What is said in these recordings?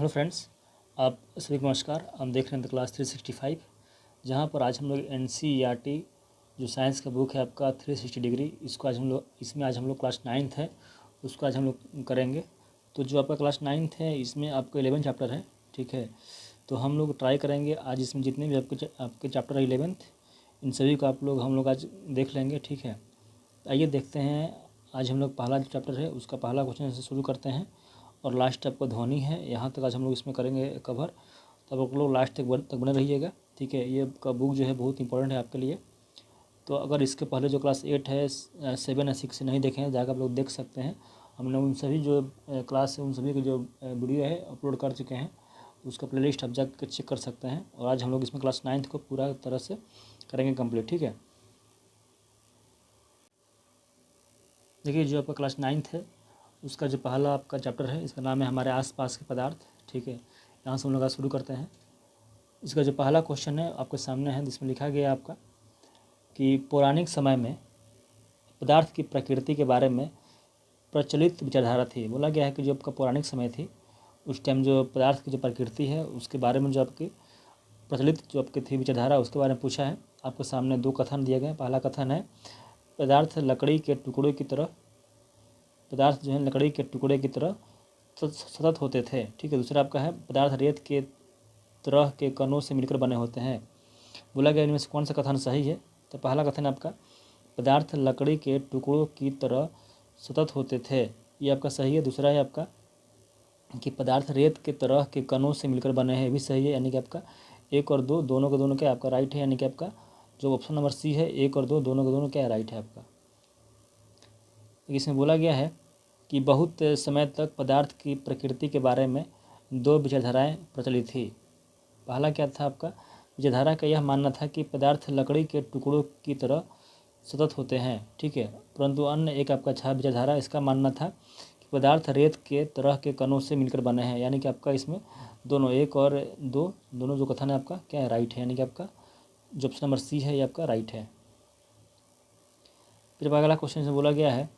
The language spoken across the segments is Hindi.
हेलो फ्रेंड्स, आप सभी को नमस्कार। हम देख रहे हैं द क्लास 365, जहाँ पर आज हम लोग NCERT जो साइंस का बुक है आपका 360 डिग्री, इसको आज हम लोग क्लास 9th है, उसको आज हम लोग करेंगे। तो जो आपका क्लास 9th है इसमें आपका 11 चैप्टर है, ठीक है। तो हम लोग ट्राई करेंगे आज इसमें जितने भी आपके चैप्टर है 11th, इन सभी को हम लोग आज देख लेंगे, ठीक है। आइए देखते हैं, आज हम लोग पहला जो चैप्टर है उसका पहला क्वेश्चन से शुरू करते हैं और लास्ट आपका ध्वनि है, यहाँ तक आज हम लोग इसमें करेंगे कवर। तब आप लोग लास्ट तक बने रहिएगा, ठीक है। ये आपका बुक जो है बहुत इंपॉर्टेंट है आपके लिए। तो अगर इसके पहले जो क्लास 8 है, 7 या 6 नहीं देखे हैं, जाकर आप लोग देख सकते हैं। हमने उन सभी जो क्लास है उन सभी के जो वीडियो है अपलोड कर चुके हैं, उसका प्लेलिस्ट आप जाकर चेक कर सकते हैं। और आज हम लोग इसमें क्लास 9th को पूरा तरह से करेंगे कम्प्लीट, ठीक है। देखिए, जो आपका क्लास 9th है उसका जो पहला आपका चैप्टर है, इसका नाम है हमारे आसपास के पदार्थ, ठीक है। यहाँ से हम लोग आज शुरू करते हैं। इसका जो पहला क्वेश्चन है आपके सामने है, जिसमें लिखा गया है आपका कि पौराणिक समय में पदार्थ की प्रकृति के बारे में प्रचलित विचारधारा थी। बोला गया है कि जो आपका पौराणिक समय थी उस टाइम जो पदार्थ की जो प्रकृति है उसके बारे में जो आपकी प्रचलित जो आपकी थी विचारधारा, उसके बारे में पूछा है। आपके सामने दो कथन दिए गए। पहला कथन है पदार्थ लकड़ी के टुकड़े की तरह, पदार्थ जो है लकड़ी के टुकड़े की तरह सतत होते थे, ठीक है। दूसरा आपका है पदार्थ रेत के तरह के कणों से मिलकर बने होते हैं। बोला गया इनमें से कौन सा कथन सही है। तो पहला कथन आपका पदार्थ लकड़ी के टुकड़ों की तरह सतत होते थे, ये आपका सही है। दूसरा है आपका कि पदार्थ रेत के तरह के कणों से मिलकर बने हैं, ये भी सही है। यानी कि आपका 1 और 2 दोनों के दोनों क्या आपका राइट है। यानी कि आपका जो ऑप्शन नंबर सी है 1 और 2 दोनों के दोनों क्या है, राइट है आपका। इसमें बोला गया है कि बहुत समय तक पदार्थ की प्रकृति के बारे में दो विचारधाराएं प्रचलित थी। पहला क्या था आपका, विचारधारा का यह मानना था कि पदार्थ लकड़ी के टुकड़ों की तरह सतत होते हैं, ठीक है। परंतु अन्य एक आपका छह विचारधारा इसका मानना था कि पदार्थ रेत के तरह के कणों से मिलकर बने हैं। यानी कि आपका इसमें दोनों 1 और 2 दोनों जो कथन है आपका क्या है, राइट है। यानी कि आपका जो ऑप्शन नंबर सी है ये आपका राइट है। फिर अगला क्वेश्चन से बोला गया है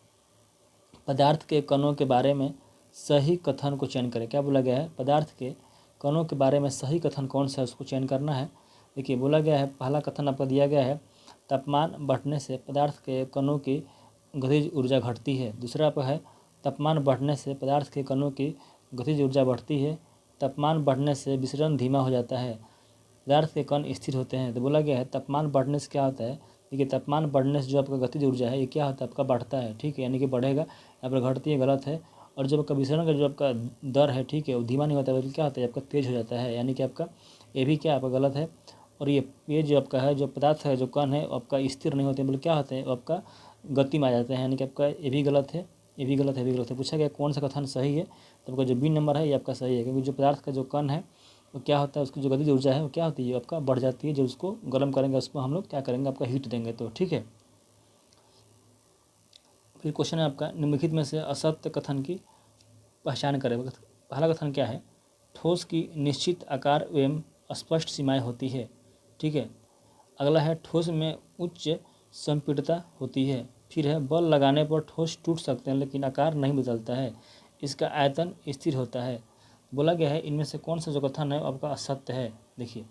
पदार्थ के कणों के बारे में सही कथन को चयन करें। क्या बोला गया है, पदार्थ के कणों के बारे में सही कथन कौन सा है उसको चयन करना है। देखिए, बोला गया है पहला कथन आपका दिया गया है तापमान बढ़ने से पदार्थ के कणों की गतिज ऊर्जा घटती है। दूसरा आपका है तापमान बढ़ने से पदार्थ के कणों की गतिज ऊर्जा बढ़ती है। तापमान बढ़ने से विसरण धीमा हो जाता है, पदार्थ के कण स्थिर होते हैं। तो बोला गया है तापमान बढ़ने से क्या होता है, देखिए तापमान बढ़ने से जो आपका गतिज ऊर्जा है ये क्या होता है, आपका बढ़ता है, ठीक है। यानी कि बढ़ेगा, यहाँ पर घटती है, गलत है। और जब आपका विसरण का जो आपका दर है, ठीक है, वो धीमा नहीं होता है बल्कि क्या होता है आपका तेज हो जाता है। यानी कि आपका ये भी क्या आपका गलत है। और ये जो आपका है जो पदार्थ है जो कण है आपका स्थिर नहीं होते हैं बल्कि क्या होते हैं आपका गति में आ जाते हैं। यानी कि आपका ये भी गलत है, ये भी गलत है, ये भी गलत है। पूछा गया कौन सा कथन सही है, तो आपका जो बी नंबर है ये आपका सही है। क्योंकि जो पदार्थ का जो कण है वो क्या होता है, उसकी जो गतिज ऊर्जा है वो क्या होती है आपका बढ़ जाती है। जब उसको गर्म करेंगे उसको हम लोग क्या करेंगे, आपका हीट देंगे, तो ठीक है। फिर क्वेश्चन है आपका निम्नलिखित में से असत्य कथन की पहचान करें। पहला कथन क्या है, ठोस की निश्चित आकार एवं स्पष्ट सीमाएं होती है, ठीक है। अगला है ठोस में उच्च संपीड़ितता होती है। फिर है बल लगाने पर ठोस टूट सकते हैं लेकिन आकार नहीं बदलता है, इसका आयतन स्थिर होता है। बोला गया है इनमें से कौन सा जो कथन है आपका असत्य है। देखिए,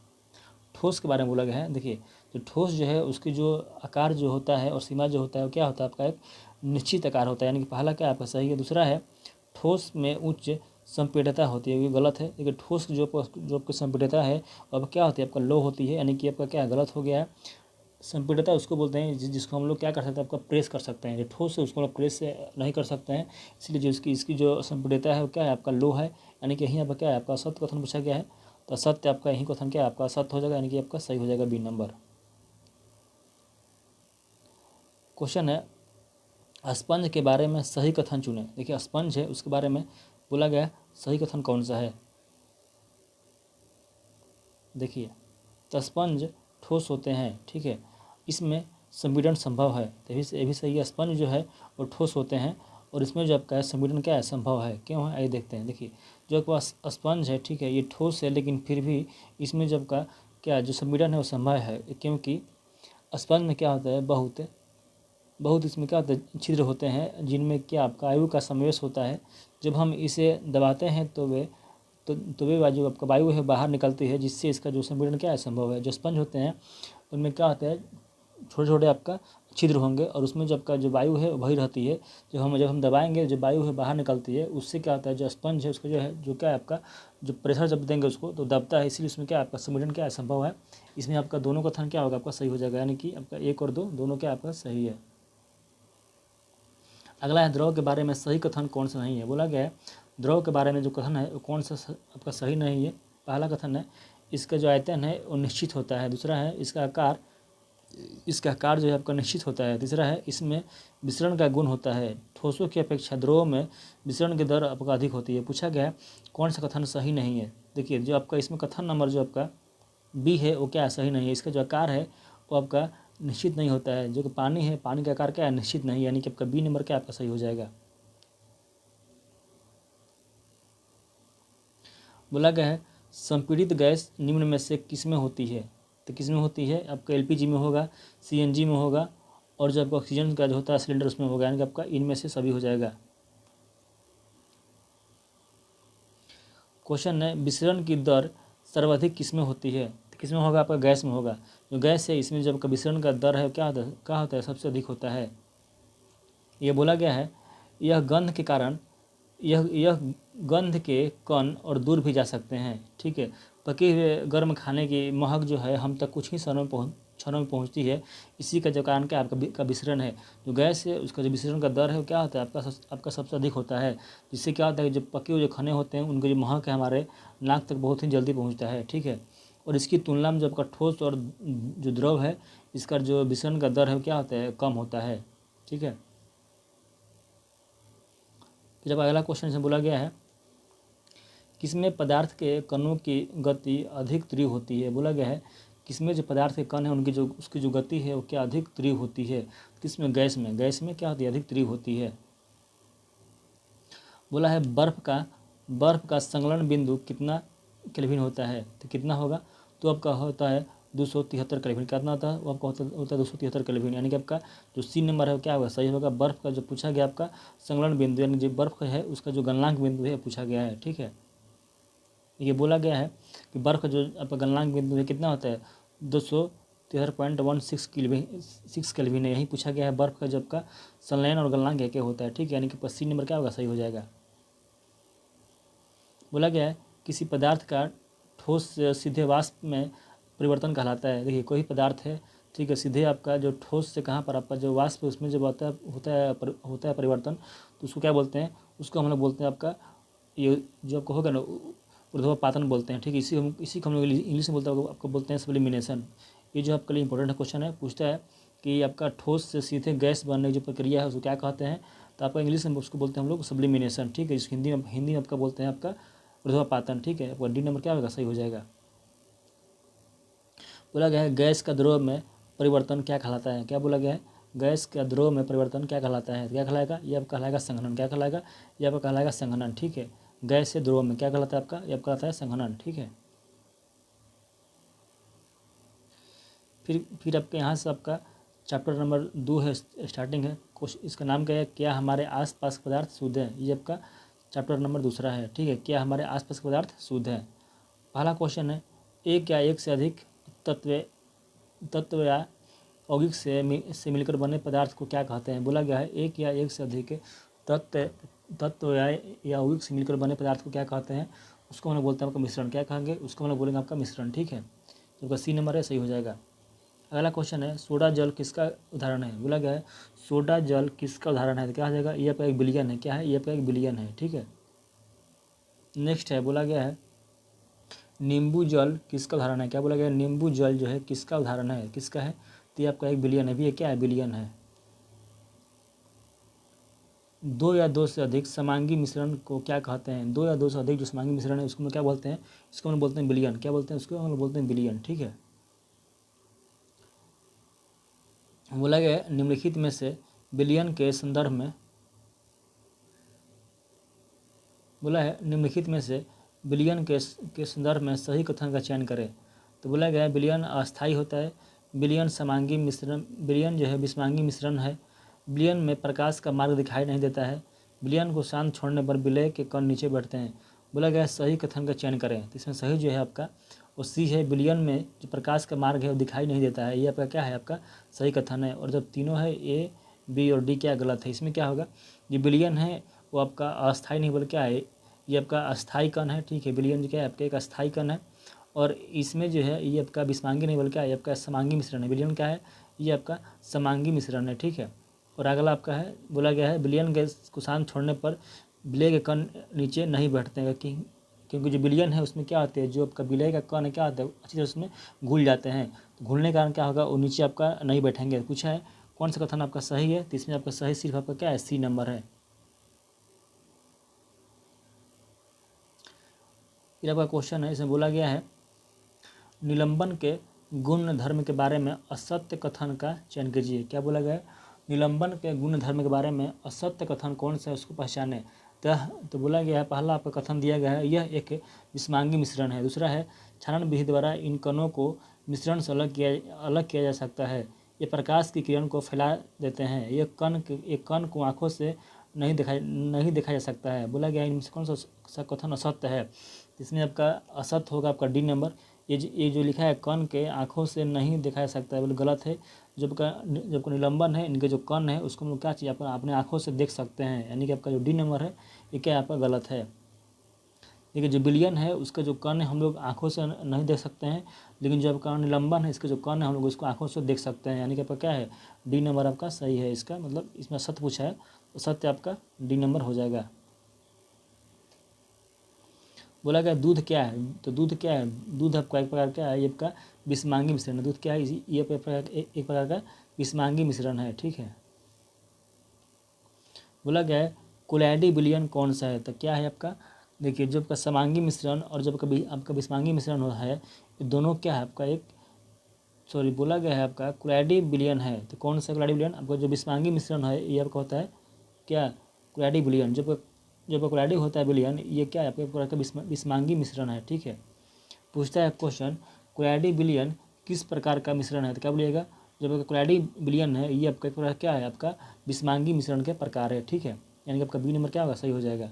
ठोस के बारे में बोला गया है। देखिए, जो ठोस जो है उसकी जो आकार जो होता है और सीमा जो होता है वो क्या होता है आपका एक निश्चित आकार होता है। यानी कि पहला क्या आपका सही है। दूसरा है ठोस में उच्च संपीड़ितता होती है, ये गलत है। देखिए, ठोस जो आपकी संपीड़ितता है अब क्या होती है आपका लो होती है, यानी कि आपका क्या गलत हो गया है। संपीड़ितता उसको बोलते हैं जिसको हम लोग क्या कर सकते हैं आपका प्रेस कर सकते हैं। जो ठोस है उसको हम लोग प्रेस नहीं कर सकते हैं, इसलिए जो इसकी जो संपीड़ितता है वो क्या है आपका लो है। यानी कि यहीं आपका क्या है आपका असत्य कथन पूछा गया है, तो असत्य आपका यही कथन क्या है आपका असत्य हो जाएगा। यानी कि आपका सही हो जाएगा बी नंबर। क्वेश्चन है स्पंज के बारे में सही कथन चुनें। देखिए, स्पंज है उसके बारे में बोला गया सही कथन कौन सा है। देखिए, तो स्पंज ठोस होते हैं, ठीक है, इसमें संपीड़न संभव है, तो ये भी सही है। स्पंज जो है वो ठोस होते हैं और इसमें जो आपका है संपीड़न क्या है संभव है, क्यों है आइए देखते हैं। देखिए, जो आपके पास स्पंज है, ठीक है, ये ठोस है लेकिन फिर भी इसमें जब का क्या जो संपीड़न है वो संभव है, क्योंकि स्पंज में क्या होता है बहुत इसमें क्या होता है छिद्र होते हैं जिनमें क्या आपका वायु का समावेश होता है। जब हम इसे दबाते हैं तो वे तो वे जो आपका वायु है बाहर निकलती है, जिससे इसका जो संपीड़न क्या है संभव है। जो स्पंज होते हैं उनमें क्या होता है, छोटे छोटे आपका छिद्र होंगे और उसमें जो आपका जो वायु है वही रहती है। जब हम दबाएंगे जो वायु है बाहर निकलती है, उससे क्या होता है जो स्पंज है उसको जो है जो क्या है आपका जो प्रेशर जब देंगे उसको तो दबता है, इसलिए उसमें क्या आपका संपीड़न क्या है संभव है। इसमें आपका दोनों कथन क्या होगा आपका सही हो जाएगा, यानी कि आपका 1 और 2 दोनों क्या आपका सही है। अगला है द्रव के बारे में सही कथन कौन सा नहीं है। बोला गया है द्रव के बारे में जो कथन है वो कौन सा आपका सही नहीं है। पहला कथन है इसका जो आयतन है वो निश्चित होता है। दूसरा है इसका आकार जो है आपका निश्चित होता है। तीसरा है इसमें विसरण का गुण होता है। ठोसों की अपेक्षा द्रव में विसरण की दर आपका अधिक होती है। पूछा गया है कौन सा कथन सही नहीं है। देखिए जो आपका इसमें कथन नंबर जो आपका बी है वो क्या सही नहीं है। इसका जो आकार है वो आपका निश्चित नहीं होता है। जो कि पानी है, पानी का आकार क्या है निश्चित नहीं, यानी कि आपका बी नंबर क्या आपका सही हो जाएगा। बोला गया है संपीड़ित गैस निम्न में से किस में होती है। तो किस में होती है, आपका एलपीजी में होगा, सीएनजी में होगा, और जो आपका ऑक्सीजन का जो होता है सिलेंडर उसमें होगा, यानी कि आपका इनमें से सभी हो जाएगा। क्वेश्चन है विसरण की दर सर्वाधिक किस में होती है। तो किस में होगा, आपका गैस में होगा। जो गैस है इसमें जब विसरण का दर है क्या होता है सबसे अधिक होता है। ये बोला गया है यह गंध के कारण यह गंध के कण और दूर भी जा सकते हैं। ठीक है, पके हुए गर्म खाने की महक जो है हम तक कुछ ही क्षणों में पहुंचती है। इसी का जो कारण क्या आपका विसरण है। जो गैस है उसका जो विसरण का दर है वो क्या होता है आपका सबसे अधिक होता है। जिससे क्या होता है जो पके हुए जो खाने होते हैं उनके जो महक है हमारे नाक तक बहुत ही जल्दी पहुँचता है। ठीक है, और इसकी तुलना में जो आपका ठोस और जो द्रव है इसका जो विसरण का दर है क्या होता है कम होता है। ठीक है, जब अगला क्वेश्चन से बोला गया है किसमें पदार्थ के कणों की गति अधिक तीव्र होती है। बोला गया है किसमें जो पदार्थ के कण है उसकी जो गति है वो क्या अधिक तीव्र होती है। किसमें, गैस में क्या होती है अधिक तीव्र होती है। बोला है बर्फ का संगलन बिंदु कितना केल्विन होता है। तो कितना होगा, तो आपका होता है 273 केल्विन। कितना होता है वो आपका होता है 273 केल्विन, यानी कि आपका जो सी नंबर है क्या होगा सही होगा। बर्फ का जो पूछा गया आपका संगलन बिंदु यानी जो बर्फ है उसका जो गलनांक बिंदु है पूछा गया है। ठीक है, ये बोला गया है कि बर्फ का जो आपका गलनांक बिंदु है कितना होता है 273.16 केल्विन है। यही पूछा गया है बर्फ का जो आपका संलयन और गलनांक क्या होता है। ठीक है, यानी कि सी नंबर क्या होगा सही हो जाएगा। बोला गया है किसी पदार्थ का ठोस से सीधे वाष्प में परिवर्तन कहलाता है। देखिए कोई पदार्थ है, ठीक है, सीधे आपका जो ठोस से कहाँ पर आपका जो वाष्प है उसमें जब होता है परिवर्तन, तो उसको क्या बोलते हैं, उसको हम लोग बोलते हैं आपका ये जो आपको होगा ना ऊर्ध्वापातन बोलते हैं। ठीक है, इसी को हम लोग इंग्लिश में बोलते हैं आपको बोलते हैं सब्लिमिनेशन। ये जो आपके लिए इंपॉर्टेंट क्वेश्चन है, पूछता है कि आपका ठोस से सीधे गैस बनने की जो प्रक्रिया है उसको क्या कहते हैं। तो आपका इंग्लिश में उसको बोलते हैं हम लोग सब्लिमिनेशन। ठीक है, जिसको हिंदी में आपका बोलते हैं आपका ऊर्ध्वापातन। ठीक है, आपका डी नंबर क्या होगा सही हो जाएगा। बोला गया है गैस का द्रव में परिवर्तन क्या कहलाता है। क्या बोला गया है, गैस का द्रव में परिवर्तन क्या कहलाता है। क्या कहलाएगा, ये आपका कहलाएगा संघनन। क्या कहलाएगा, ये आपका कहलाएगा संघनन। ठीक है, गैस से द्रव में क्या कहलाता है आपका, ये आपका कहलाता है संघनन। ठीक है, फिर आपके यहाँ से आपका चैप्टर नंबर 2 है, स्टार्टिंग है। इसका नाम क्या है, क्या हमारे आसपास के पदार्थ शुद्ध हैं। ये आपका चैप्टर नंबर 2 है। ठीक है, क्या हमारे आसपास के पदार्थ शुद्ध हैं। पहला क्वेश्चन है एक या एक से अधिक तत्व या यौगिक से मिलकर बने पदार्थ को क्या कहते हैं। बोला गया है एक या एक से अधिक तत्व या यौगिक से मिलकर बने पदार्थ को क्या कहते हैं। उसको हम लोग बोलते हैं आपका मिश्रण। क्या कहेंगे, उसको हम लोग बोलेंगे आपका मिश्रण। ठीक है, तो आपका सी नंबर है सही हो जाएगा। अगला क्वेश्चन है सोडा जल किसका उदाहरण है। बोला गया है सोडा जल किसका उदाहरण है। तो क्या हो जाएगा, ये आपका एक विलयन है। क्या है, ये आपका एक विलयन है। ठीक है, नेक्स्ट है बोला गया है नींबू जल किसका उदाहरण है। क्या बोला गया है, नींबू जल जो है किसका उदाहरण है, किसका है। तो ये आपका एक विलयन है। भी ये क्या है, विलयन है। दो या दो से अधिक समांगी मिश्रण को क्या कहते हैं। दो या दो से अधिक जो समांगी मिश्रण है उसको हम क्या बोलते हैं, इसको हम बोलते हैं विलयन। क्या बोलते हैं, उसको हम बोलते हैं विलयन। ठीक है, बोला गया है निम्नलिखित में से विलयन के संदर्भ में बोला है निम्नलिखित में से विलयन के संदर्भ में सही कथन का चयन करें। तो बोला गया है विलयन अस्थायी होता है। विलयन समांगी मिश्रण, विलयन जो है विषमांगी मिश्रण है। विलयन में प्रकाश का मार्ग दिखाई नहीं देता है। विलयन को शांत छोड़ने पर विलय के कण नीचे बैठते हैं। बोला गया है सही कथन का चयन करें, तो इसमें सही जो है आपका वो सी है। बिलियन में जो प्रकाश का मार्ग है वो दिखाई नहीं देता है, ये आपका क्या है, आपका सही कथन है। और जब तीनों है ए बी और डी क्या गलत है, इसमें क्या होगा, ये बिलियन है वो आपका अस्थाई नहीं बोल क्या है, ये आपका अस्थाई कण है, ठीक है। बिलियन जो क्या है आपका एक अस्थाई कण है। और इसमें जो है ये आपका विस्मांगी नहीं बोल क्या है, ये आपका समांगी मिश्रण है। बिलियन क्या है, ये आपका समांगी मिश्रण है, ठीक है। और अगला आपका है, बोला गया है बिलियन गैस को शांत छोड़ने पर विलय के कण नीचे नहीं बैठते हैं, क्योंकि जो बिलियन है उसमें क्या होते हैं, जो आपका विलय का कण है क्या होता है, अच्छी तरह उसमें घुल जाते हैं। तो घुलने के कारण क्या होगा, वो नीचे आपका नहीं बैठेंगे। पूछा है कौन सा कथन आपका सही है, तो इसमें आपका सही सिर्फ आपका क्या है, सी नंबर है। फिर आपका क्वेश्चन है, इसमें बोला गया है निलंबन के गुण धर्म के बारे में असत्य कथन का चयन कीजिए। क्या बोला गया है, निलंबन के गुण धर्म के बारे में असत्य कथन कौन सा है उसको पहचाने। तो बोला गया है पहला आपका कथन दिया गया है, यह एक विस्मांगी मिश्रण है। दूसरा है छानन विधि द्वारा इन कणों को मिश्रण से अलग किया जा सकता है। ये प्रकाश की किरण को फैला देते हैं। ये कण को आँखों से नहीं देखा जा सकता है। बोला गया है इनमें से कौन सा कथन असत्य है, इसमें आपका असत्य होगा आपका डी नंबर। ये जो लिखा है कण के आँखों से नहीं देखा जा सकता है, बोले गलत है। जब का निलंबन है, इनके जो कण है उसको हम लोग क्या चाहिए, अपने आँखों से देख सकते हैं, यानी कि आपका जो डी नंबर है ये क्या आपका गलत है। देखिए जो बिलियन है उसका जो कण है हम लोग आँखों से नहीं देख सकते हैं, लेकिन जो आपका निलंबन है इसका जो कण है हम लोग उसको आँखों से देख सकते हैं, यानी कि आपका क्या है, डी नंबर आपका सही है। इसका मतलब इसमें सत्य पूछा है तो सत्य आपका डी नंबर हो जाएगा। बोला गया दूध क्या है, तो दूध क्या है, दूध आपका एक प्रकार क्या है, ये आपका विस्मांगी मिश्रण है। दूध क्या है, ये एक प्रकार का विस्मांगी मिश्रण है, ठीक है। बोला गया है कोलैडी बिलियन कौन सा है, तो क्या है आपका, देखिए जो आपका समांगी मिश्रण और जब कभी आपका विस्मांगी मिश्रण होता है ये दोनों क्या है आपका बोला गया है आपका कोलैडी बिलियन है। तो कौन सा कोलैडी बिलियन, आपका जो विस्मांगी मिश्रण है ये आपका होता है क्या, कोलैडी बिलियन। जब कोलैडी होता है बिलियन ये क्या है आपका विस्मांगी मिश्रण है, ठीक है। पूछता है क्वेश्चन कोलैडी बिलियन किस प्रकार का मिश्रण है, तो क्या बोलिएगा, जब आपका कोलैडी बिलियन है ये आपका एक प्रकार क्या है, आपका विस्मांगी मिश्रण के प्रकार है, ठीक है। यानी कि आपका बी नंबर क्या होगा, सही हो जाएगा।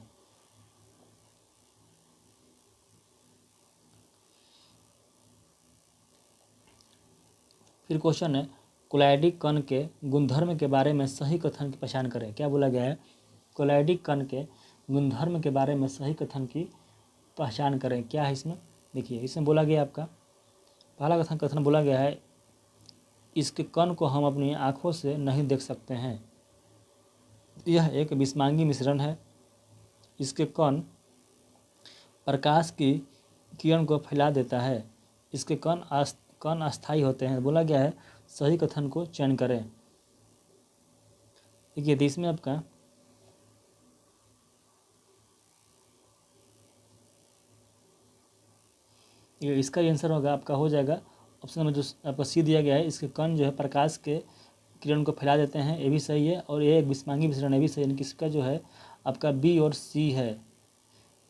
फिर क्वेश्चन है कोलैडी कण के गुणधर्म के बारे में सही कथन की पहचान करें। क्या बोला गया है, कोलैडी कण के गुणधर्म के बारे में सही कथन की पहचान करें। क्या है इसमें, देखिए इसमें बोला गया आपका पहला कथन बोला गया है इसके कण को हम अपनी आँखों से नहीं देख सकते हैं। यह एक विस्मांगी मिश्रण है। इसके कण प्रकाश की किरण को फैला देता है। इसके कण अस्थायी होते हैं। बोला गया है सही कथन को चयन करें। देखिए तो इसमें आपका इसका आंसर होगा आपका हो जाएगा ऑप्शन में जो आपका सी दिया गया है, इसके कण जो है प्रकाश के किरण को फैला देते हैं, ये भी सही है। और ये एक विस्मांगी मिश्रण है भी सही, यानी कि इसका जो है आपका बी और सी है,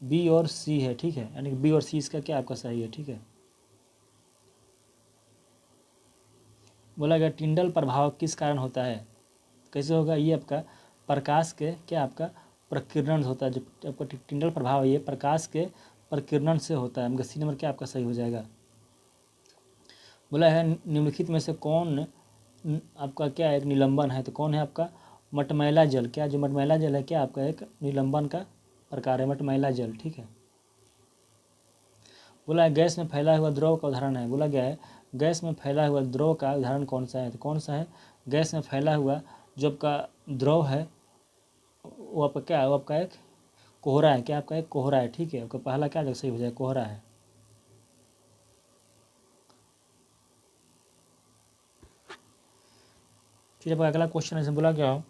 बी और सी है, ठीक है। यानी कि बी और सी इसका क्या आपका सही है, ठीक है। बोला गया टिंडल प्रभाव किस कारण होता है, कैसे होगा, ये आपका प्रकाश के क्या आपका प्रकीर्णन होता है। जो आपका टिंडल प्रभाव है ये प्रकाश के प्रकीर्णन से होता है। हमका सी नंबर क्या आपका सही हो जाएगा। बोला है निम्नलिखित में से कौन आपका क्या एक निलंबन है, तो कौन है आपका मटमैला जल। क्या जो मटमैला जल है क्या आपका एक निलंबन का प्रकार है, मटमैला जल, ठीक है। बोला है गैस में फैला हुआ द्रव का उदाहरण है। बोला गया है गैस में फैला हुआ द्रव का उदाहरण कौन सा है, तो कौन सा है, गैस में फैला हुआ जो आपका द्रव है वो आपका क्या है, वो आपका एक कोहरा है। क्या आपका एक कोहरा है, ठीक है। आपका पहला क्या सही हो जाए, कोहरा है। फिर आपका अगला क्वेश्चन है, बोला गया हो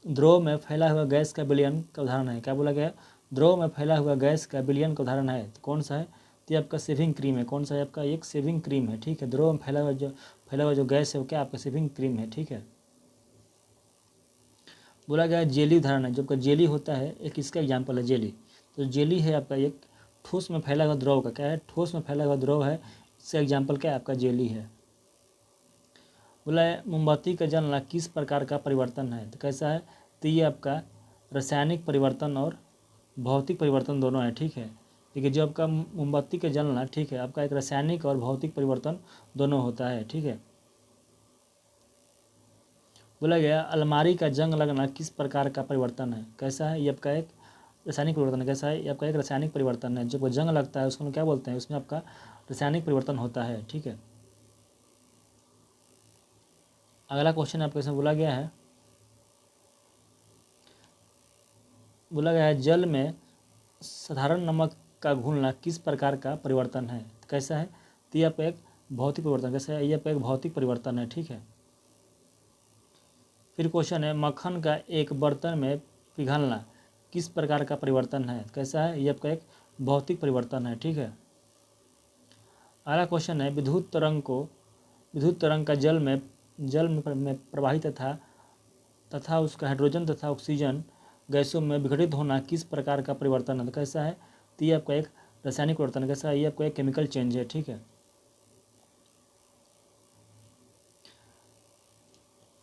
द्रव में फैला हुआ गैस का विलयन का उदाहरण है। क्या बोला गया, द्रव में फैला हुआ गैस का विलयन का उदाहरण है, तो कौन सा है, तो ये आपका सेविंग क्रीम है। कौन सा है आपका, एक सेविंग क्रीम है, ठीक है। द्रव में फैला हुआ जो गैस है वो क्या आपका सेविंग क्रीम है, ठीक है। बोला गया जेली उदाहरण है। जो आपका जेली होता है एक इसका एग्जाम्पल है जेली। तो जेली है आपका एक ठोस में फैला हुआ द्रव का, क्या है, ठोस में फैला हुआ द्रव है, इसका एग्जाम्पल क्या है आपका जेली है। बोला है मोमबत्ती का जलना किस प्रकार का परिवर्तन है, तो कैसा है, तो ये आपका रासायनिक परिवर्तन और भौतिक परिवर्तन दोनों है, ठीक है। देखिए जो आपका मोमबत्ती के जलना, ठीक है, आपका एक रासायनिक और भौतिक परिवर्तन दोनों होता है, ठीक है। बोला गया अलमारी का जंग लगना किस प्रकार का परिवर्तन है, कैसा है, ये आपका एक रासायनिक परिवर्तन है। कैसा है, ये आपका एक रासायनिक परिवर्तन है। जब जंग लगता है उसको हम क्या बोलते हैं, उसमें आपका रासायनिक परिवर्तन होता है, ठीक है। अगला क्वेश्चन आपको इसमें बोला गया है जल में साधारण नमक का घुलना किस प्रकार का परिवर्तन है, कैसा है, तो ये आपका एक भौतिक परिवर्तन, कैसा है, ये आपका एक भौतिक परिवर्तन है, ठीक है। फिर क्वेश्चन है मक्खन का एक बर्तन में पिघलना किस प्रकार का परिवर्तन है, कैसा है, ये आपका एक भौतिक परिवर्तन है, ठीक है। अगला क्वेश्चन है विद्युत तरंग का जल में प्रवाहित तथा उसका हाइड्रोजन तथा ऑक्सीजन गैसों में विघटित होना किस प्रकार का परिवर्तन है, कैसा है, तो ये आपका एक रासायनिक परिवर्तन है, कैसा है, ये आपका एक केमिकल चेंज है, ठीक है।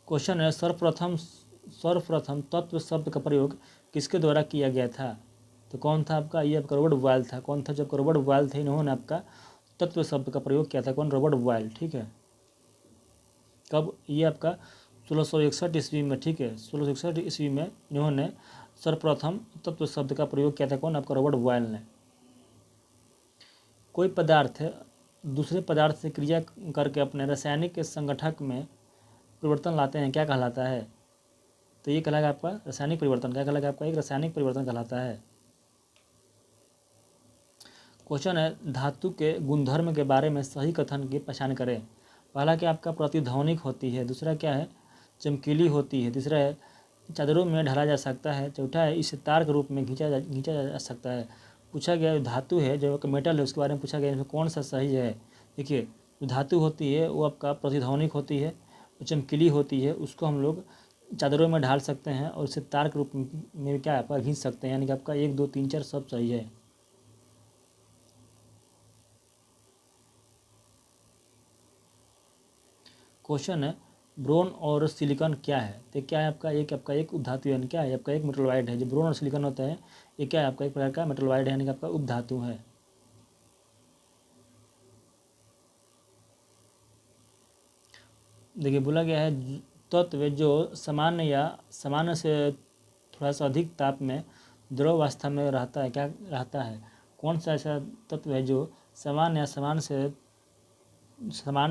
क्वेश्चन है सर्वप्रथम तत्व शब्द का प्रयोग किसके द्वारा किया गया था, तो कौन था आपका, ये आपका रॉबर्ट बॉयल था। कौन था, जब रॉबर्ट बॉयल थे, इन्होंने आपका तत्व शब्द का प्रयोग किया था। कौन, रॉबर्ट बॉयल, ठीक है। कब, ये आपका 1661 ईस्वी में, ठीक है, 1661 ईस्वी में इन्होंने सर्वप्रथम तत्व शब्द का प्रयोग किया था। कौन, आपका रॉबर्ट बॉयल ने। कोई पदार्थ दूसरे पदार्थ से क्रिया करके अपने रासायनिक के संगठक में परिवर्तन लाते हैं, क्या कहलाता है, तो ये कहलाएगा आपका रासायनिक परिवर्तन। क्या कहलाएगा आपका, एक रासायनिक परिवर्तन कहलाता है। क्वेश्चन है धातु के गुणधर्म के बारे में सही कथन की पहचान करें। पहला क्या आपका प्रतिध्वनिक होती है, दूसरा क्या है चमकीली होती है, तीसरा है चादरों में ढाला जा सकता है, चौथा है इसे तार के रूप में खींचा जा सकता है। पूछा गया धातु है जो मेटल है उसके बारे में पूछा गया, इसमें कौन सा सही है। देखिए जो धातु होती है वो आपका प्रतिध्वनिक होती है, चमकीली होती है, उसको हम लोग चादरों में ढाल सकते हैं और उसे तार के रूप में क्या आपका खींच सकते हैं, यानी कि आपका 1 2 3 4 सब सही है। क्वेश्चन है ब्रोन और सिलिकॉन क्या है, तो क्या है आपका, एक आपका एक उपधातु यानी क्या है, आपका एक मेटलवाइड है। जो ब्रोन और सिलिकॉन होता है ये क्या है, आपका एक प्रकार का मेटलवाइड है, यानी कि आपका उपधातु है। देखिए बोला गया है तत्व जो सामान्य से थोड़ा सा अधिक ताप में द्रव अवस्था में रहता है, क्या रहता है, कौन सा ऐसा तत्व है जो सामान्य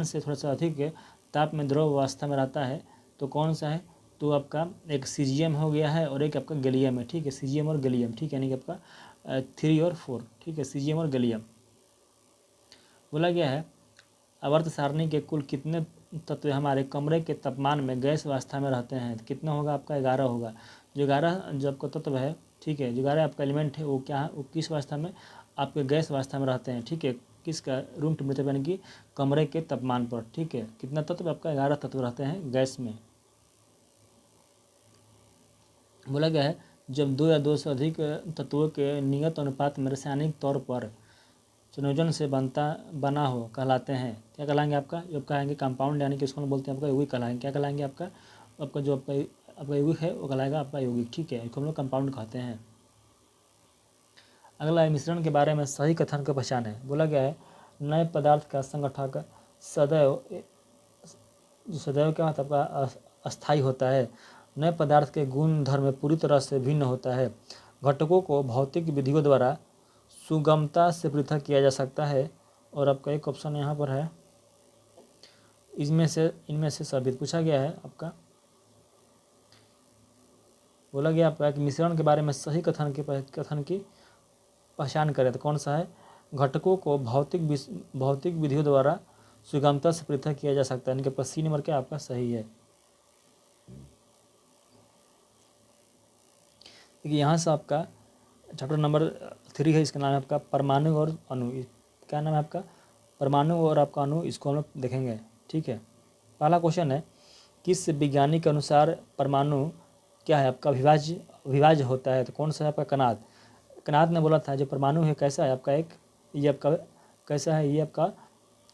से थोड़ा सा अधिक ताप में द्रव अवस्था में रहता है, तो कौन सा है, तो आपका एक सीजियम हो गया है और एक आपका गैलियम है, ठीक है, सीजियम और गैलियम, ठीक है, यानी कि आपका 3 और 4, ठीक है, सीजियम और गैलियम। बोला गया है आवर्त सारणी के कुल कितने तत्व हमारे कमरे के तापमान में गैस अवस्था में रहते हैं, कितना होगा आपका 11 होगा। जो 11 जो आपका तत्व है, ठीक है, जो 11 आपका एलिमेंट है वो क्या है, वो किस अवस्था में, आपके गैस अवस्था में रहते हैं, ठीक है, किसका रूम टेम्परेचर यानी कि कमरे के तापमान पर, ठीक है। कितना तत्व आपका 11 तत्व रहते हैं गैस में। बोला गया है जब 2 या 2 से अधिक तत्वों के नियत अनुपात में रासायनिक तौर पर संयोजन से बना हो कहलाते हैं, क्या कहलाएंगे आपका, जब कहेंगे कंपाउंड, यानी कि इसको हम बोलते हैं आपका यौगिक कहलाएंगे। क्या कहलाएंगे आपका जो आपका यौगिक है वो कहलाएगा आपका यौगिक, ठीक है, इसको हम लोग कंपाउंड कहते हैं। अगला है मिश्रण के बारे में सही कथन का पहचान है। बोला गया है नए पदार्थ का संगठक सदैव क्या होता है आपका अस्थायी होता है। नए पदार्थ के गुण धर्म पूरी तरह से भिन्न होता है। घटकों को भौतिक विधियों द्वारा सुगमता से पृथक किया जा सकता है। और आपका एक ऑप्शन यहाँ पर है इनमें से सभी पूछा गया है आपका। बोला गया आपका कि मिश्रण के बारे में सही कथन की पहचान करें, तो कौन सा है, घटकों को भौतिक विधियों द्वारा सुगमता से पृथक किया जा सकता है, यानी कि आपका सी नंबर क्या आपका सही है। देखिए यहाँ से आपका चैप्टर नंबर 3 है, इसका नाम है आपका परमाणु और अणु। क्या नाम है आपका, परमाणु और आपका अणु, इसको हम लोग देखेंगे, ठीक है। पहला क्वेश्चन है किस विज्ञानी के अनुसार परमाणु क्या है आपका अविभाज्य होता है, तो कौन सा है आपका कनाद ने बोला था जो परमाणु है कैसा है आपका एक, ये आपका कैसा है, ये आपका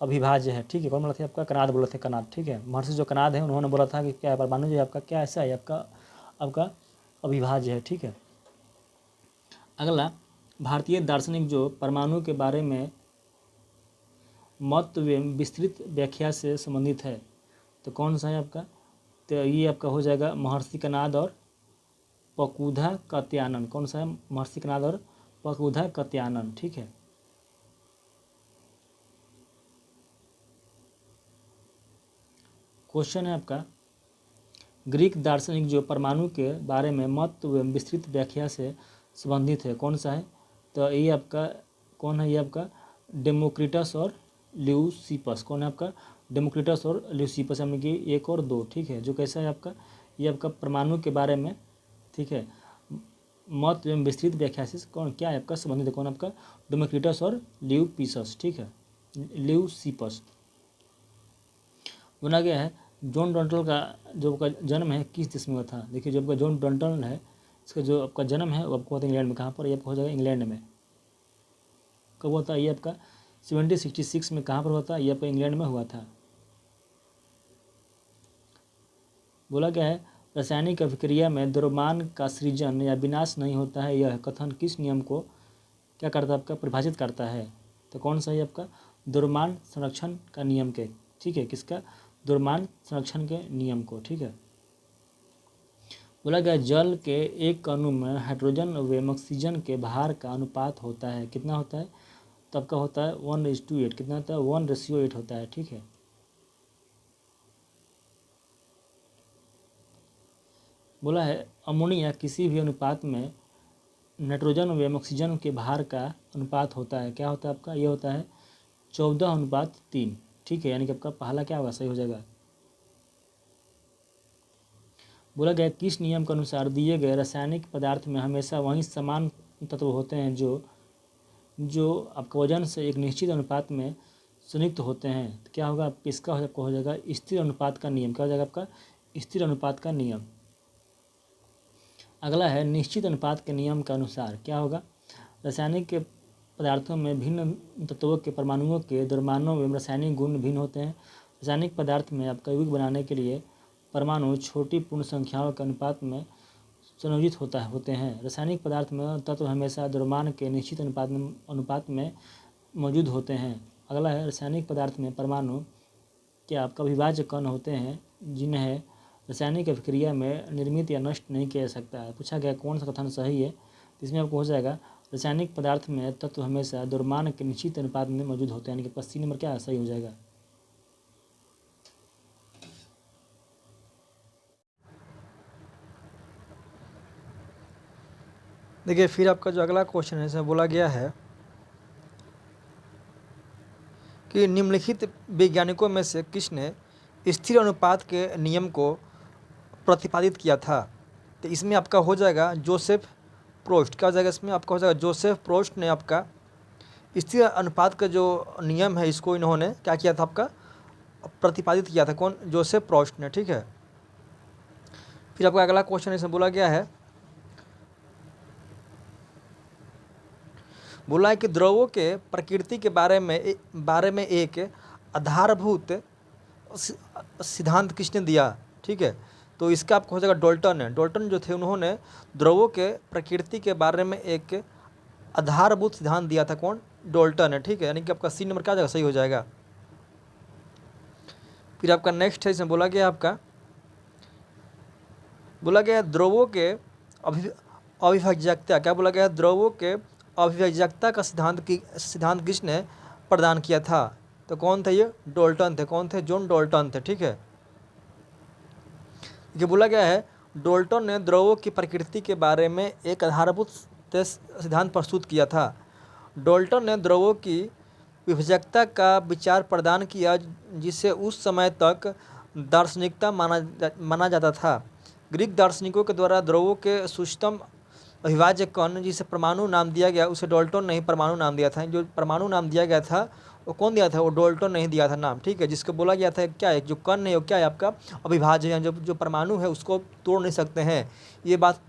अविभाज्य है, ठीक है। कौन बोला था आपका, कनाद बोला था, कनाद, ठीक है। महर्षि जो कनाद है उन्होंने बोला था कि क्या है परमाणु जो है आपका क्या ऐसा है आपका अविभाज्य है, ठीक है। अगला, भारतीय दार्शनिक जो परमाणु के बारे में मत व विस्तृत व्याख्या से संबंधित है, तो कौन सा है आपका? तो ये आपका हो जाएगा महर्षि कणाद और पकुधा कात्यायन। कौन सा है? महर्षि कणाद और पकुधा कात्यायन। ठीक है। क्वेश्चन है आपका, ग्रीक दार्शनिक जो परमाणु के बारे में मत व विस्तृत व्याख्या से संबंधित है, कौन सा है? तो ये आपका कौन है? ये आपका डेमोक्रिटस और ल्यूसिपस। कौन है आपका? डेमोक्रिटस और ल्यूसिपस, यानी कि 1 और 2। ठीक है। जो कैसा है आपका? ये आपका परमाणु के बारे में, ठीक है, मत एवं विस्तृत व्याख्या से कौन क्या है आपका संबंधित है? कौन आपका? डेमोक्रिटस और ल्यूपिसस। ठीक है, ल्यूसिपस। बोला गया है जॉन डॉल्टन का जो आपका जन्म है किस देश में हुआ था? देखिए, जो आपका जॉन डॉल्टन है, इसका जो आपका जन्म है वो आपको होता है इंग्लैंड में। कहाँ पर? ये आपको हो जाएगा इंग्लैंड में। कब होता है? ये आपका 1766 में। कहाँ पर होता है? ये आपका इंग्लैंड में हुआ था। बोला गया है रासायनिक अभिक्रिया में द्रव्यमान का सृजन या विनाश नहीं होता है, यह कथन किस नियम को क्या करता है आपका? परिभाषित करता है। तो कौन सा है आपका? द्रव्यमान संरक्षण का नियम के। ठीक है, किसका? द्रव्यमान संरक्षण के नियम को। ठीक है। बोला गया जल के एक अणु में हाइड्रोजन व ऑक्सीजन के भार का अनुपात होता है, कितना होता है? तो आपका होता है 1:8। कितना होता है? 1:8 होता है। ठीक है। बोला है अमोनिया किसी भी अनुपात में नाइट्रोजन व ऑक्सीजन के भार का अनुपात होता है, क्या होता है आपका? ये होता है 14:3। ठीक है, यानी कि आपका पहला क्या होगा? सही हो जाएगा। बोला गया किस नियम के अनुसार दिए गए रासायनिक पदार्थ में हमेशा वही समान तत्व होते हैं जो जो आपका वजन से एक निश्चित अनुपात में संयुक्त होते हैं? तो क्या होगा? इसका आपको हो जाएगा स्थिर अनुपात का नियम। क्या हो जाएगा आपका? स्थिर अनुपात का नियम। अगला है निश्चित अनुपात के नियम के अनुसार क्या होगा? रासायनिक के पदार्थों में भिन्न तत्वों के परमाणुओं के द्रव्यमानों एवं रासायनिक गुण भिन्न होते हैं। रासायनिक पदार्थ में आपका यौगिक बनाने के लिए परमाणु छोटी पूर्ण संख्याओं के अनुपात में संयोजित होते हैं। रासायनिक पदार्थ में तत्व हमेशा द्रव्यमान के निश्चित अनुपात में मौजूद होते हैं। अगला है रासायनिक पदार्थ में परमाणु क्या आपका अविभाज्य कण होते हैं जिन्हें रासायनिक अभिक्रिया में निर्मित या नष्ट नहीं किया जा सकता है। पूछा गया कौन सा कथन सही है? इसमें आपको हो जाएगा रासायनिक पदार्थ में तत्व हमेशा द्रव्यमान के निश्चित अनुपात में मौजूद होते हैं, यानी कि सी नंबर क्या सही हो जाएगा। देखिए फिर आपका जो अगला क्वेश्चन है इसमें बोला गया है कि निम्नलिखित वैज्ञानिकों में से किसने स्थिर अनुपात के नियम को प्रतिपादित किया था? तो इसमें आपका हो जाएगा जोसेफ प्रोस्ट। क्या हो जाएगा? इसमें आपका हो जाएगा जोसेफ प्रोस्ट ने आपका स्थिर अनुपात का जो नियम है इसको इन्होंने क्या किया था? आपका प्रतिपादित किया था। कौन? जोसेफ प्रोस्ट ने। ठीक है। फिर आपका अगला क्वेश्चन इसमें बोला गया है, बोला है कि द्रव्यों के प्रकृति के बारे में एक आधारभूत सिद्धांत किसने दिया? ठीक है, तो इसका आपको हो जाएगा डॉल्टन है। डॉल्टन जो थे उन्होंने द्रव्यों के प्रकृति के बारे में एक आधारभूत सिद्धांत दिया था। कौन? डॉल्टन है। ठीक है, यानी कि आपका सी नंबर क्या जाएगा? सही हो जाएगा। फिर आपका नेक्स्ट है इसमें बोला गया द्रव्यों के अविभाज्यता। क्या बोला गया? द्रव्यों के अविभाज्यता का सिद्धांत किसने प्रदान किया था? तो कौन थे ये? डॉल्टन थे। कौन थे? जॉन डॉल्टन थे। ठीक है, ये बोला गया है डॉल्टन ने द्रव्यों की प्रकृति के बारे में एक आधारभूत सिद्धांत प्रस्तुत किया था। डॉल्टन ने द्रव्यों की विभाज्यता का विचार प्रदान किया जिसे उस समय तक दार्शनिकता माना जाता था। ग्रीक दार्शनिकों के द्वारा द्रव्यों के सूक्ष्मतम अविभाज्य कण जिसे परमाणु नाम दिया गया उसे डॉल्टन ने ही परमाणु नाम दिया था। जो परमाणु नाम दिया गया था वो कौन दिया था? वो डॉल्टन नहीं दिया था नाम। ठीक है, जिसको बोला गया था क्या है? जो कण है वो क्या है? आपका अविभाज्य है। जो परमाणु है उसको तोड़ नहीं सकते हैं। ये बात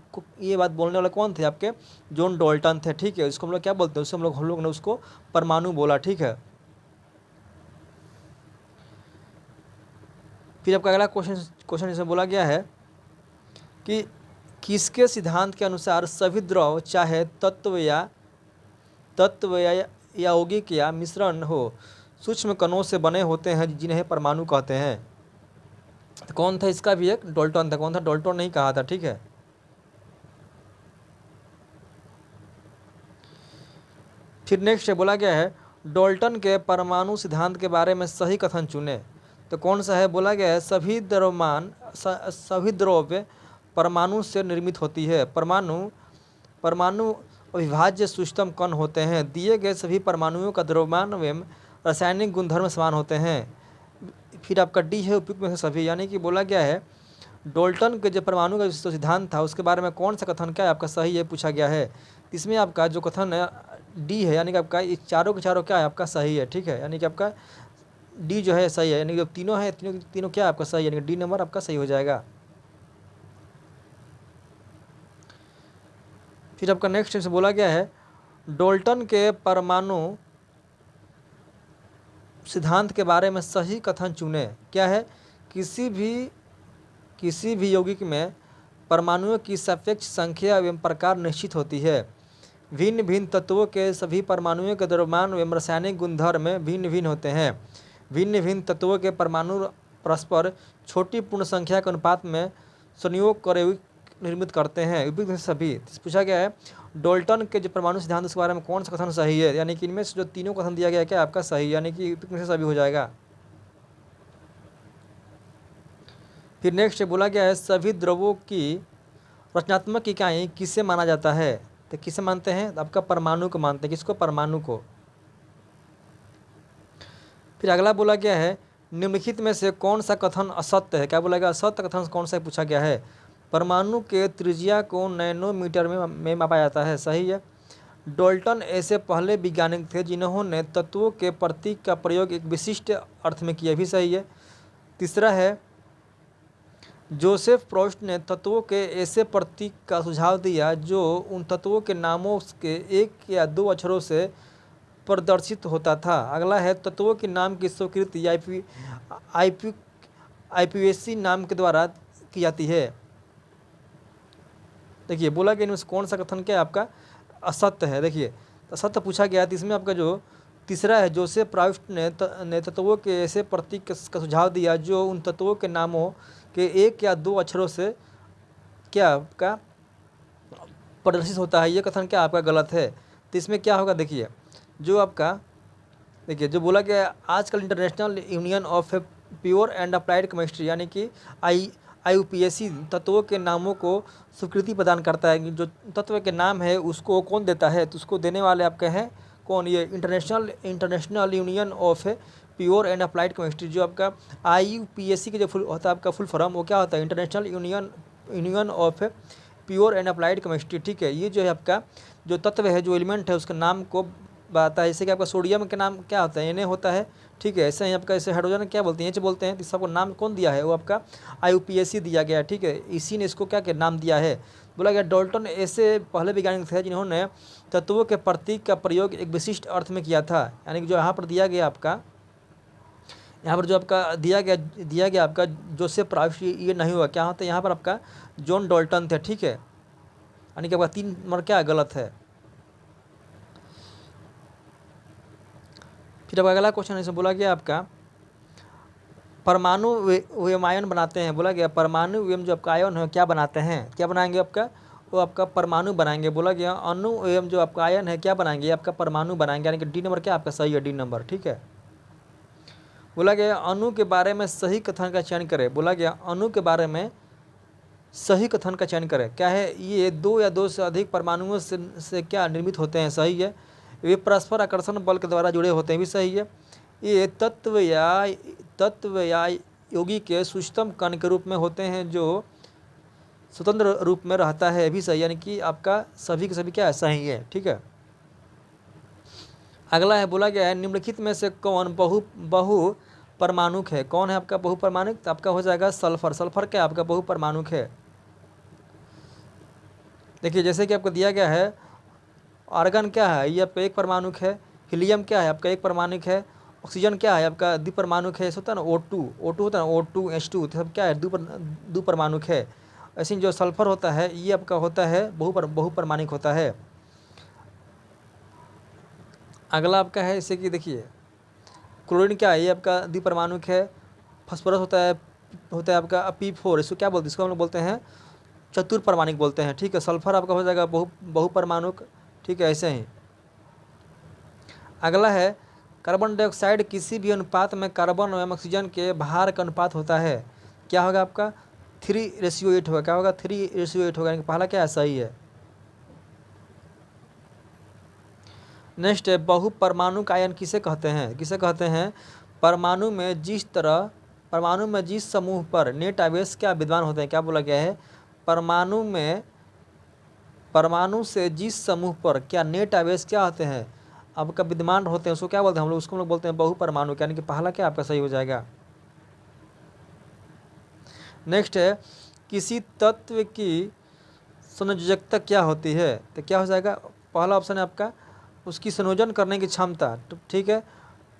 बोलने वाले कौन थे? आपके जॉन डॉल्टन थे। ठीक है, इसको हम लोग क्या बोलते हैं? उससे हम लोग ने उसको परमाणु बोला। ठीक है। फिर आपका अगला क्वेश्चन इसमें बोला गया है कि किसके सिद्धांत के अनुसार सभी द्रव चाहे तत्व या यौगिक या मिश्रण हो सूक्ष्म कणों से बने होते हैं जिन्हें परमाणु कहते हैं। तो कौन था इसका भी एक डाल्टन था। कौन था? डाल्टन नहीं कहा था। ठीक है, फिर नेक्स्ट बोला गया है डाल्टन के परमाणु सिद्धांत के बारे में सही कथन चुने। तो कौन सा है? बोला गया है सभी द्रव्य परमाणु से निर्मित होती है। परमाणु अविभाज्य सूक्ष्म कण होते हैं। दिए गए सभी परमाणुओं का द्रव्यमान एवं रासायनिक गुणधर्म समान होते हैं। फिर आपका डी है उपयुक्त में से सभी, यानी कि बोला गया है डाल्टन के जो परमाणु का जो सिद्धांत था उसके बारे में कौन सा कथन क्या है आपका सही है पूछा गया है। इसमें आपका जो कथन है डी है, यानी कि आपका ये चारों के चारों क्या है आपका सही है। ठीक है, यानी कि आपका डी जो है सही है, यानी कि जो तीनों है तीनों क्या आपका सही है, यानी कि डी नंबर आपका सही हो जाएगा। फिर आपका नेक्स्ट से बोला गया है डाल्टन के परमाणु सिद्धांत के बारे में सही कथन चुने। क्या है? किसी भी यौगिक में परमाणुओं की सापेक्ष संख्या एवं प्रकार निश्चित होती है। भिन्न भिन्न तत्वों के सभी परमाणुओं के द्रव्यमान एवं रासायनिक गुणधर्म भिन्न भिन्न होते हैं। भिन्न भिन्न तत्वों के परमाणु परस्पर छोटी पूर्ण संख्या के अनुपात में संयोग कर निर्मित करते हैं। उपयुक्त में से सभी पूछा गया है डाल्टन के जो परमाणु सिद्धांत उसके बारे में कौन सा कथन सही है, यानी कि इनमें से जो तीनों कथन दिया गया है क्या आपका सही, यानी कि उपयुक्त में से सभी हो जाएगा। फिर नेक्स्ट बोला गया है सभी द्रवों की रचनात्मक इकाई किसे माना जाता है। तो किसे मानते हैं? आपका परमाणु को मानते हैं। किसको? परमाणु को। फिर अगला बोला गया है निम्नलिखित में से कौन सा कथन असत्य है। क्या बोला गया? असत्य कथन कौन सा पूछा गया है। परमाणु के त्रिज्या को नैनोमीटर में मापा जाता है। सही है। डाल्टन ऐसे पहले वैज्ञानिक थे जिन्होंने तत्वों के प्रतीक का प्रयोग एक विशिष्ट अर्थ में किया। भी सही है। तीसरा है जोसेफ प्रोस्ट ने तत्वों के ऐसे प्रतीक का सुझाव दिया जो उन तत्वों के नामों के एक या दो अक्षरों से प्रदर्शित होता था। अगला है तत्वों के नाम की स्वीकृति आईपीएससी नाम के द्वारा की जाती है। देखिए बोला कि इनमें से कौन सा कथन क्या है आपका असत्य है। देखिए असत्य पूछा गया है, इसमें आपका जो तीसरा है जोसेफ प्रोस्ट ने तत्वों के ऐसे प्रतीक का सुझाव दिया जो उन तत्वों के नामों के एक या दो अक्षरों से क्या आपका प्रदर्शित होता है। ये कथन क्या आपका गलत है। तो इसमें क्या होगा? देखिए जो आपका जो बोला गया आजकल international union of pure and applied chemistry यानी कि IUPAC तत्वों के नामों को स्वीकृति प्रदान करता है। जो तत्व के नाम है उसको कौन देता है? तो उसको देने वाले आपके हैं कौन? ये international union of pure and applied chemistry. जो आपका IUPAC के जो फुल होता है आपका फुल फॉर्म वो क्या होता है? International union of pure and applied chemistry. ठीक है, ये जो है आपका जो तत्व है जो एलिमेंट है उसके नाम को बताता है। जैसे कि आपका सोडियम के नाम क्या होता है? Na होता है। ठीक है, ऐसे ही आपका ऐसे हाइड्रोजन क्या बोलते हैं? H बोलते हैं। तो सबको नाम कौन दिया है? वो आपका IUPAC दिया गया है। ठीक है, इसी ने इसको क्या क्या नाम दिया है। बोला गया डाल्टन ऐसे पहले वैज्ञानिक थे जिन्होंने तत्वों के प्रतीक का प्रयोग एक विशिष्ट अर्थ में किया था। यानी कि जो यहाँ पर दिया गया आपका यहाँ पर जो आपका दिया गया आपका जोसेफ प्रोस्ट ये नहीं हुआ। क्या होता है यहाँ पर आपका जॉन डाल्टन थे। ठीक है, यानी कि आपका 3 नंबर क्या गलत है। फिर अब अगला क्वेश्चन इसमें बोला गया आपका परमाणु एवं आयन बनाते हैं। बोला गया परमाणु एवं जो आपका आयन है क्या बनाते हैं? क्या बनाएंगे आपका? वो आपका परमाणु बनाएंगे। बोला गया अणु एवं जो आपका आयन है क्या बनाएंगे? आपका परमाणु बनाएंगे। यानी कि डी नंबर क्या आपका सही है? D number. ठीक है। बोला गया अणु के बारे में सही कथन का चयन करें। बोला गया अणु के बारे में सही कथन का चयन करें। क्या है? ये 2 या 2 से अधिक परमाणुओं से क्या निर्मित होते हैं। सही है। वे परस्पर आकर्षण बल के द्वारा जुड़े होते हैं। भी सही है। ये तत्व या यौगिक के सूक्ष्म कण के रूप में होते हैं जो स्वतंत्र रूप में रहता है। भी सही, यानी कि आपका सभी के सभी क्या है? सही है। ठीक है। अगला है बोला गया है निम्नलिखित में से कौन बहु परमाणुक है? कौन है आपका बहु परमाणुक? तो आपका हो जाएगा सल्फर। सल्फर क्या आपका बहु परमाणुक है। देखिए जैसे कि आपको दिया गया है आर्गन क्या है? ये आपका एक परमाणुक है। हीलियम क्या है? आपका एक परमाणुक है। ऑक्सीजन क्या है? आपका द्विपरमाणुक है। होता है ना O2 होता है ना O2 H2 सब क्या है? द्विपरमाणुक है। ऐसे ही जो सल्फर होता है ये आपका होता है बहुपरमाणिक होता है। अगला आपका है जैसे कि देखिए क्लोरीन क्या है, ये आपका द्विपरमाणुक है। फास्फोरस होता है आपका P4, इसको क्या बोलते हैं, इसको हम लोग बोलते हैं चतुर्परमाणिक बोलते हैं, ठीक है। सल्फर आपका हो जाएगा बहुपरमाणुक, ठीक है। ऐसे ही अगला है कार्बन डाइऑक्साइड किसी भी अनुपात में कार्बन एवं ऑक्सीजन के भार का अनुपात होता है, क्या होगा आपका 3:8 होगा। क्या होगा 3:8 होगा, यानी कि पहला क्या है, सही है। नेक्स्ट है बहुपरमाणुक आयन किसे कहते हैं, परमाणु में जिस समूह पर नेट आवेश क्या विद्यमान होते हैं, क्या बोला गया है, परमाणु से जिस समूह पर क्या नेट आवेश क्या होते हैं आपका विद्यमान होते हैं, उसको क्या बोलते हैं हम लोग, उसको हम लोग बोलते हैं बहुपरमाणु, यानी कि पहला क्या आपका सही हो जाएगा। नेक्स्ट है किसी तत्व की संयोजकता क्या होती है, तो क्या हो जाएगा, पहला ऑप्शन है आपका उसकी संयोजन करने की क्षमता, ठीक है।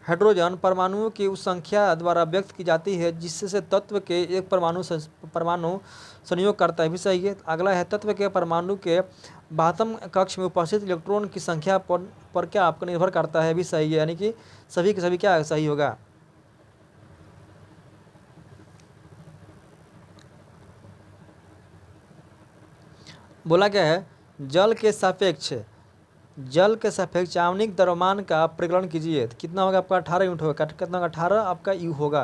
हाइड्रोजन परमाणुओं की उस संख्या द्वारा व्यक्त की जाती है जिससे तत्व के एक परमाणु संयोग करता है, भी सही है। अगला है तत्व के परमाणु के बाह्यतम कक्ष में उपस्थित इलेक्ट्रॉन की संख्या पर क्या आपको निर्भर करता है, भी सही है, यानी कि सभी के सभी क्या सही होगा। बोला क्या है, जल के सापेक्ष आणविक द्रव्यमान का परिकलन कीजिए, तो कितना होगा आपका 18 यूनिट होगा। कितना होगा 18 आपका यू होगा।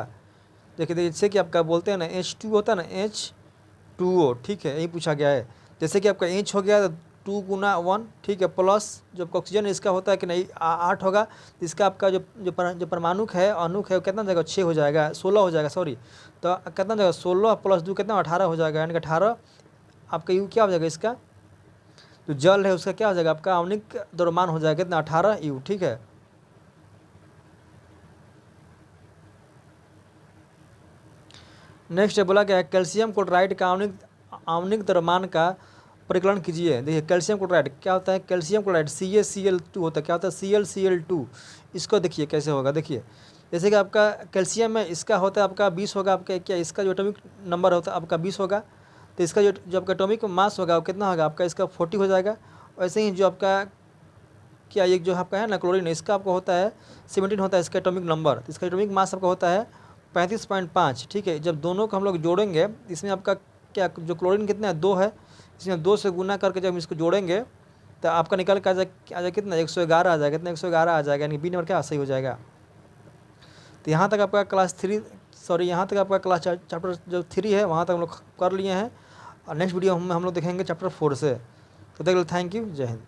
देखिए जैसे कि आपका बोलते हैं ना H2 होता है ना H2O, ठीक है, यही पूछा गया है। जैसे कि आपका H हो गया तो 2 गुना 1, ठीक है, प्लस जो आपका ऑक्सीजन इसका होता है कि नहीं 8 होगा, तो इसका आपका जो परमाणु है अणुक है कितना जाएगा 6 हो जाएगा, 16 हो जाएगा, सॉरी। तो कितना जाएगा 16 + 2 कितना 18 हो जाएगा, यानी कि 18 आपका यू क्या हो जाएगा, इसका जो जल है उसका क्या हो जाएगा आपका आणविक द्रव्यमान हो जाएगा कितना 18 यू, ठीक है। नेक्स्ट बोला गया है कैल्शियम क्लोराइड का आणविक द्रव्यमान का परिकलन कीजिए। देखिए कैल्शियम क्लोराइड क्या होता है, कैल्शियम क्लोराइड CaCl2 होता है, क्या होता है ClCl2। इसको देखिए कैसे होगा, देखिए जैसे कि आपका कैल्शियम है इसका होता है आपका 20 होगा, आपका क्या इसका जो एटॉमिक नंबर होता है आपका 20 होगा, तो इसका जो आपका एटॉमिक मास होगा वो कितना होगा आपका इसका 40 हो जाएगा। वैसे ही जो आपका क्या एक जो आपका है ना क्लोरीन इसका आपका होता है 17 होता है इसका एटॉमिक नंबर, तो इसका एटॉमिक मास आपका होता है 35.5, ठीक है। जब दोनों को हम लोग जोड़ेंगे इसमें आपका क्या जो क्लोरीन कितना है 2 है, इसमें 2 से गुना करके जब इसको जोड़ेंगे तो आपका निकल के आ जाए कितना 111 आ जाएगा, कितना 111 आ जाएगा, यानी बी नंबर क्या सही हो जाएगा। तो यहाँ तक आपका क्लास चैप्टर जो 3 है वहाँ तक हम लोग कर लिए हैं, और नेक्स्ट वीडियो हम लोग देखेंगे चैप्टर 4 से। तो देख लो, थैंक यू, जय हिंद।